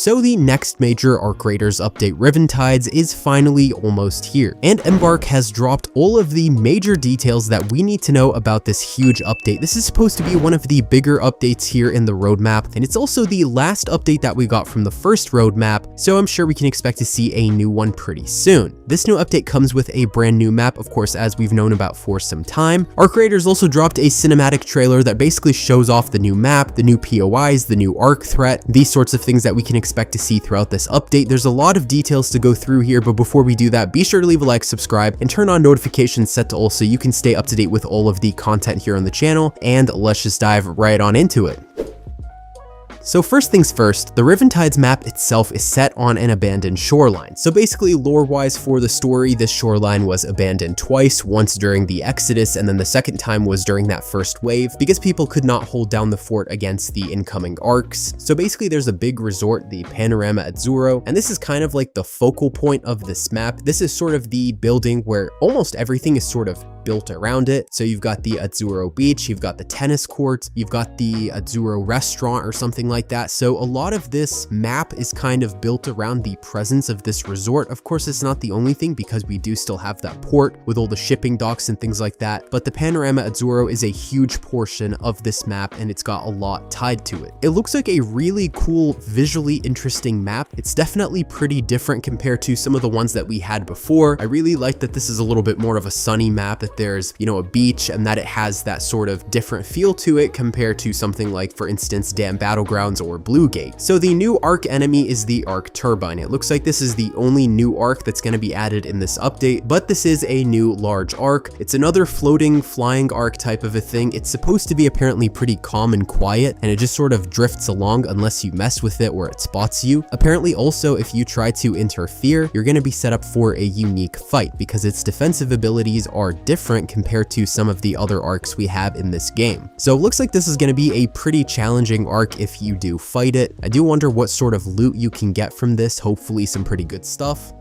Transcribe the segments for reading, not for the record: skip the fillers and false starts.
So the next major Arc Raiders update, Riven Tides, is finally almost here, and Embark has dropped all of the major details that we need to know about this huge update. This is supposed to be one of the bigger updates here in the roadmap, and it's also the last update that we got from the first roadmap, so I'm sure we can expect to see a new one pretty soon. This new update comes with a brand new map, of course, as we've known about for some time. Arc Raiders also dropped a cinematic trailer that basically shows off the new map, the new POIs, the new arc threat, these sorts of things that we can expect to see throughout this update. There's a lot of details to go through here, but before we do that, be sure to leave a like, subscribe, and turn on notifications set to all so you can stay up to date with all of the content here on the channel, and let's just dive right on into it. So first things first, the Riven Tides map itself is set on an abandoned shoreline. So basically, lore-wise for the story, this shoreline was abandoned twice, once during the Exodus, and then the second time was during that first wave, because people could not hold down the fort against the incoming arcs. So basically, there's a big resort, the Panorama Azzurro, and this is kind of like the focal point of this map. This is sort of the building where almost everything is sort of built around it. So you've got the Azzurro Beach, you've got the tennis courts, you've got the Azzurro restaurant or something like that. So a lot of this map is kind of built around the presence of this resort. Of course, it's not the only thing because we do still have that port with all the shipping docks and things like that. But the Panorama Azzurro is a huge portion of this map and it's got a lot tied to it. It looks like a really cool, visually interesting map. It's definitely pretty different compared to some of the ones that we had before. I really like that this is a little bit more of a sunny map, that there's, you know, a beach and that it has that sort of different feel to it compared to something like, for instance, Dam Battlegrounds or Blue Gate. So the new arc enemy is the Arc Turbine. It looks like this is the only new arc that's going to be added in this update, but this is a new large arc. It's another floating, flying arc type of a thing. It's supposed to be apparently pretty calm and quiet, and it just sort of drifts along unless you mess with it or it spots you. Apparently also, if you try to interfere, you're going to be set up for a unique fight because its defensive abilities are different compared to some of the other arcs we have in this game. So it looks like this is going to be a pretty challenging arc if you do fight it. I do wonder what sort of loot you can get from this, hopefully some pretty good stuff.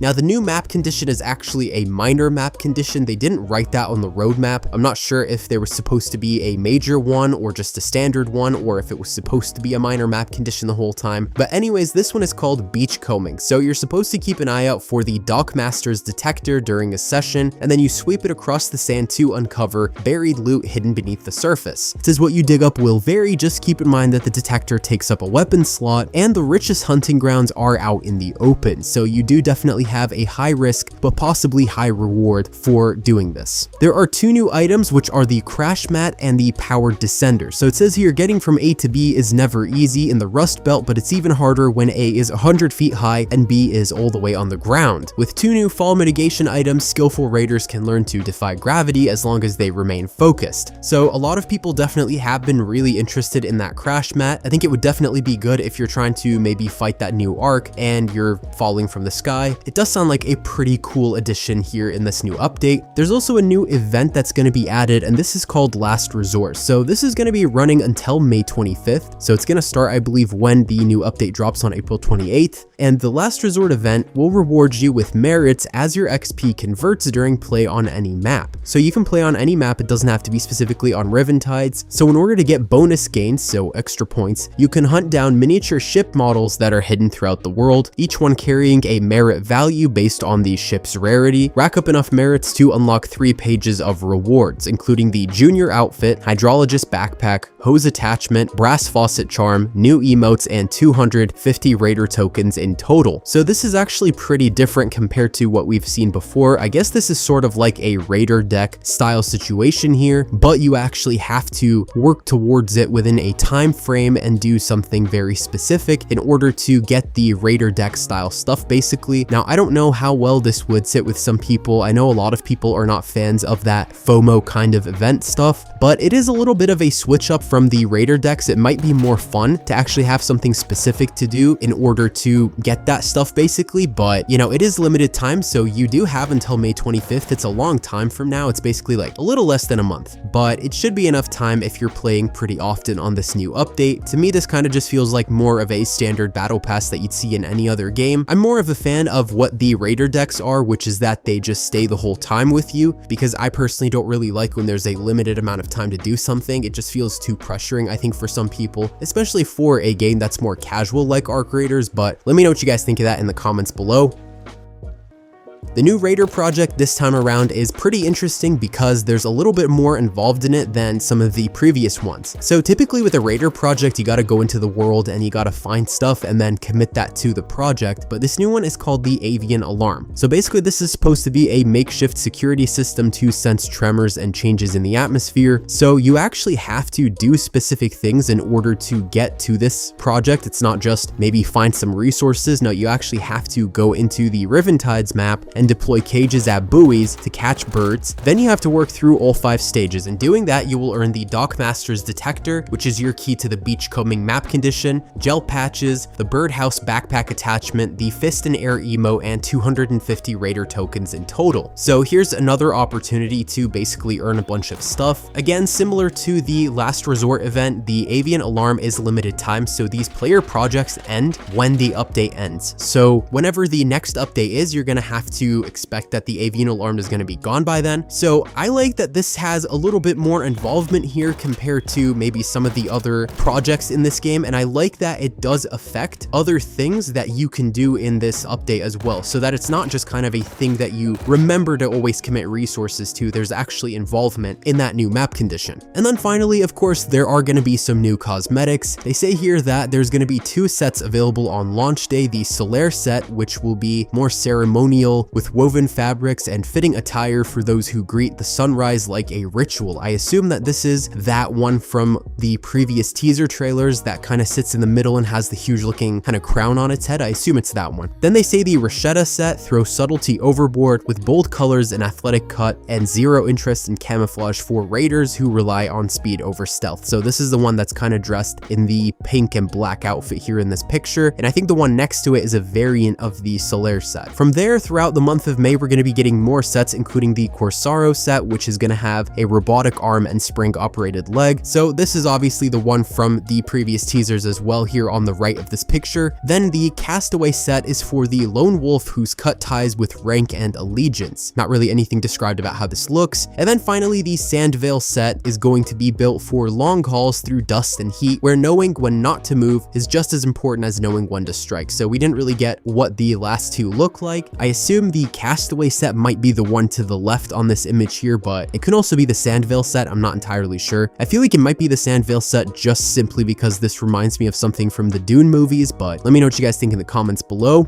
Now, the new map condition is actually a minor map condition. They didn't write that on the roadmap. I'm not sure if there was supposed to be a major one or just a standard one, or if it was supposed to be a minor map condition the whole time. But anyways, this one is called Beachcombing. So you're supposed to keep an eye out for the Dockmaster's detector during a session, and then you sweep it across the sand to uncover buried loot hidden beneath the surface. It says what you dig up will vary. Just keep in mind that the detector takes up a weapon slot, and the richest hunting grounds are out in the open. So you do definitely have a high risk but possibly high reward for doing this. There are two new items, which are the Crash Mat and the Powered Descender. So it says here, getting from A to B is never easy in the Rust Belt, but it's even harder when A is 100 feet high and B is all the way on the ground. With two new fall mitigation items, skillful raiders can learn to defy gravity as long as they remain focused. So a lot of people definitely have been really interested in that Crash Mat. I think it would definitely be good if you're trying to maybe fight that new arc and you're falling from the sky. It does sound like a pretty cool addition here in this new update. There's also a new event that's going to be added, and this is called Last Resort. So this is going to be running until May 25th. So it's going to start, I believe, when the new update drops on April 28th. And the Last Resort event will reward you with merits as your XP converts during play on any map. So you can play on any map. It doesn't have to be specifically on Riven Tides. So in order to get bonus gains, so extra points, you can hunt down miniature ship models that are hidden throughout the world, each one carrying a merit value based on the ship's rarity. Rack up enough merits to unlock 3 pages of rewards, including the Junior Outfit, Hydrologist Backpack, Hose Attachment, Brass Faucet Charm, new emotes, and 250 Raider tokens in total. So this is actually pretty different compared to what we've seen before. I guess this is sort of like a Raider deck style situation here, but you actually have to work towards it within a time frame and do something very specific in order to get the Raider deck style stuff, basically. Now, I don't know how well this would sit with some people. I know a lot of people are not fans of that FOMO kind of event stuff, but it is a little bit of a switch up from the Raider decks. It might be more fun to actually have something specific to do in order to get that stuff, basically. But you know, it is limited time, so you do have until May 25th. It's a long time from now. It's basically like a little less than a month, but it should be enough time if you're playing pretty often on this new update. To me, this kind of just feels like more of a standard battle pass that you'd see in any other game. I'm more of a fan of what the raider decks are, which is that they just stay the whole time with you, because I personally don't really like when there's a limited amount of time to do something. It just feels too pressuring, I think, for some people, especially for a game that's more casual like Arc Raiders. But let me know what you guys think of that in the comments below. The new Raider project this time around is pretty interesting because there's a little bit more involved in it than some of the previous ones. So typically with a Raider project, you gotta go into the world and you gotta find stuff and then commit that to the project, but this new one is called the Avian Alarm. So basically this is supposed to be a makeshift security system to sense tremors and changes in the atmosphere. So you actually have to do specific things in order to get to this project. It's not just maybe find some resources. No, you actually have to go into the Riven Tides map and deploy cages at buoys to catch birds. Then you have to work through all 5 stages. In doing that, you will earn the Dockmaster's Detector, which is your key to the beachcombing map condition, gel patches, the birdhouse backpack attachment, the fist and air emo, and 250 Raider tokens in total. So here's another opportunity to basically earn a bunch of stuff. Again, similar to the Last Resort event, the Avian Alarm is limited time, so these player projects end when the update ends. So whenever the next update is, you're gonna have to expect that the Avian Alarm is going to be gone by then. So I like that this has a little bit more involvement here compared to maybe some of the other projects in this game, and I like that it does affect other things that you can do in this update as well, so that it's not just kind of a thing that you remember to always commit resources to. There's actually involvement in that new map condition. And then finally, of course, there are going to be some new cosmetics. They say here that there's going to be 2 sets available on launch day: the Solaire set, which will be more ceremonial with woven fabrics and fitting attire for those who greet the sunrise like a ritual. I assume that this is that one from the previous teaser trailers that kind of sits in the middle and has the huge looking kind of crown on its head. I assume it's that one. Then they say the Rashetta set, throw subtlety overboard with bold colors and athletic cut and zero interest in camouflage for raiders who rely on speed over stealth. So this is the one that's kind of dressed in the pink and black outfit here in this picture, and I think the one next to it is a variant of the Solaire set. From there, throughout the month of May, we're going to be getting more sets, including the Corsaro set, which is going to have a robotic arm and spring operated leg. So this is obviously the one from the previous teasers as well here on the right of this picture. Then the Castaway set is for the lone wolf who's cut ties with rank and allegiance. Not really anything described about how this looks. And then finally, the Sandvale set is going to be built for long hauls through dust and heat, where knowing when not to move is just as important as knowing when to strike. So we didn't really get what the last 2 look like. I assume the Castaway set might be the one to the left on this image here, but it could also be the Sandvale set. I'm not entirely sure. I feel like it might be the Sandvale set just simply because this reminds me of something from the Dune movies, but let me know what you guys think in the comments below.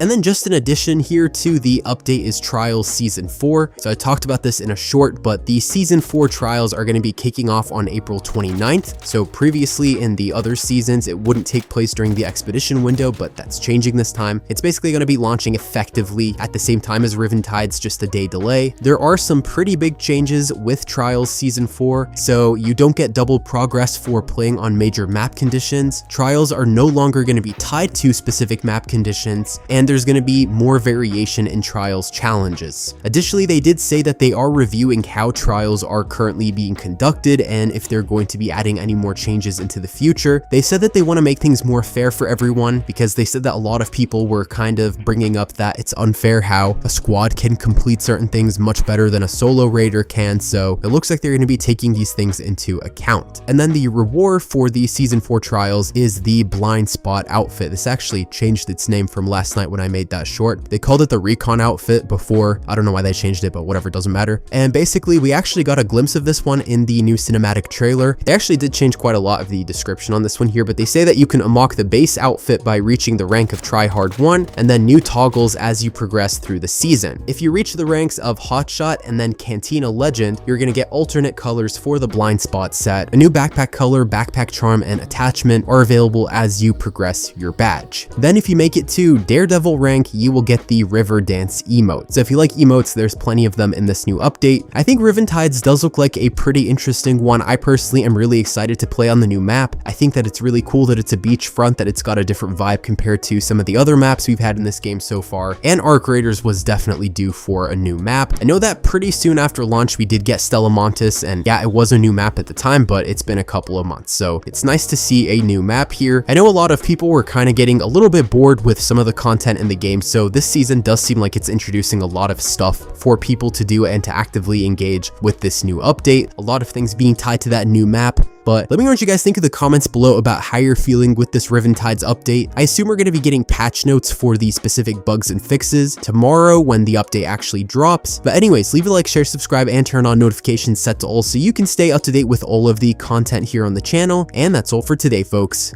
And then just an addition here to the update is Trials Season 4. So I talked about this in a short, but the Season 4 trials are going to be kicking off on April 29th. So previously in the other seasons, it wouldn't take place during the expedition window, but that's changing this time. It's basically going to be launching effectively at the same time as Riven Tides, just a day delay. There are some pretty big changes with Trials Season 4. So you don't get double progress for playing on major map conditions. Trials are no longer going to be tied to specific map conditions, and there's going to be more variation in Trials challenges. Additionally, they did say that they are reviewing how Trials are currently being conducted and if they're going to be adding any more changes into the future. They said that they want to make things more fair for everyone, because they said that a lot of people were kind of bringing up that it's unfair how a squad can complete certain things much better than a solo raider can. So it looks like they're going to be taking these things into account. And then the reward for the Season 4 Trials is the blind spot outfit. This actually changed its name from last night when I made that short. They called it the recon outfit before. I don't know why they changed it, but whatever, it doesn't matter. And basically we actually got a glimpse of this one in the new cinematic trailer. They actually did change quite a lot of the description on this one here, but they say that you can unlock the base outfit by reaching the rank of Tryhard 1 and then new toggles as you progress through the season. If you reach the ranks of Hotshot and then Cantina Legend, you're going to get alternate colors for the blind spot set. A new backpack color, backpack charm, and attachment are available as you progress your badge. Then if you make it to Daredevil rank, you will get the River Dance emote. So if you like emotes, there's plenty of them in this new update. I think Riven Tides does look like a pretty interesting one. I personally am really excited to play on the new map. I think that it's really cool that it's a beachfront, that it's got a different vibe compared to some of the other maps we've had in this game so far, and Arc Raiders was definitely due for a new map. I know that pretty soon after launch we did get Stella Montis, and yeah, it was a new map at the time, but it's been a couple of months, so it's nice to see a new map here. I know a lot of people were kind of getting a little bit bored with some of the content content in the game, so this season does seem like it's introducing a lot of stuff for people to do and to actively engage with this new update. A lot of things being tied to that new map. But let me know what you guys think in the comments below about how you're feeling with this Riven Tides update. I assume we're going to be getting patch notes for the specific bugs and fixes tomorrow when the update actually drops. But anyways, leave a like, share, subscribe, and turn on notifications set to all so you can stay up to date with all of the content here on the channel. And that's all for today, folks.